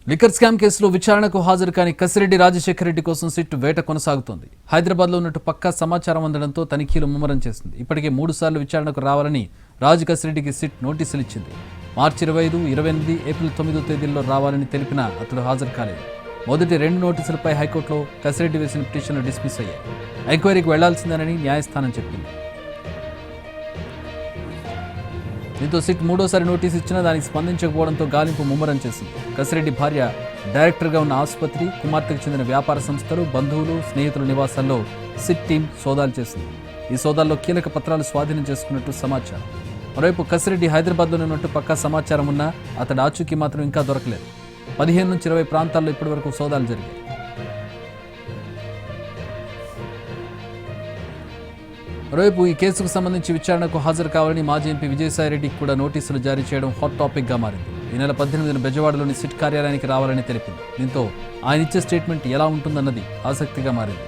Liquor scam కేసులో విచారణకు హాజరు కాని కసిరెడ్డి రాజశేఖర రెడ్డి కోసం సిట్ వేట కొనసాగుతోంది. హైదరాబాద్లో ఉన్నట్టు పక్కా సమాచారం అందడంతో తనిఖీలు ముమ్మరం చేసింది. ఇప్పటికే 3 సార్లు విచారణకు రావాలని రాజు కసిరెడ్డికి సిట్ నోటీసులు ఇచ్చింది. మార్చి 25, 28, ఏప్రిల్ 9 తేదీల్లో రావాలని తెలిపినా అతడు హాజరు కాలేదు. మొదటి 2 నోటీసులపై హైకోర్టులో కసిరెడ్డి వేసిన పిటిషన్లు డిస్మిస్ అయ్యాయి. ఎంక్వైరీకి వెళ్లాల్సిందేనని న్యాయస్థానం చెప్పింది. దీంతో సిట్ 3వసారి నోటీసు ఇచ్చినా దానికి స్పందించకపోవడంతో గాలింపు ముమ్మరం చేసింది. కసిరెడ్డి భార్య డైరెక్టర్గా ఉన్న ఆసుపత్రి, కుమార్తెకు చెందిన వ్యాపార సంస్థలు, బంధువులు, స్నేహితుల నివాసాల్లో సిట్ టీం సోదాలు చేసింది. ఈ సోదాల్లో కీలక పత్రాలు స్వాధీనం చేసుకున్నట్టు సమాచారం. మరోవైపు కసిరెడ్డి హైదరాబాద్లోనే ఉన్నట్టు పక్కా సమాచారం ఉన్నా అతడి ఆచూకీ మాత్రం ఇంకా దొరకలేదు. 15 నుంచి 20 ప్రాంతాల్లో ఇప్పటివరకు సోదాలు జరిగాయి. మరోవైపు ఈ కేసుకు సంబంధించి విచారణకు హాజరు కావాలని మాజీ ఎంపీ విజయసాయిరెడ్డికి కూడా నోటీసులు జారీ చేయడం హాట్ టాపిక్గా మారింది. ఈ నెల 18న బెజవాడలోని సిట్ కార్యాలయానికి రావాలని తెలిపింది. దీంతో ఆయన ఇచ్చే స్టేట్మెంట్ ఎలా ఉంటుందన్నది ఆసక్తిగా మారింది.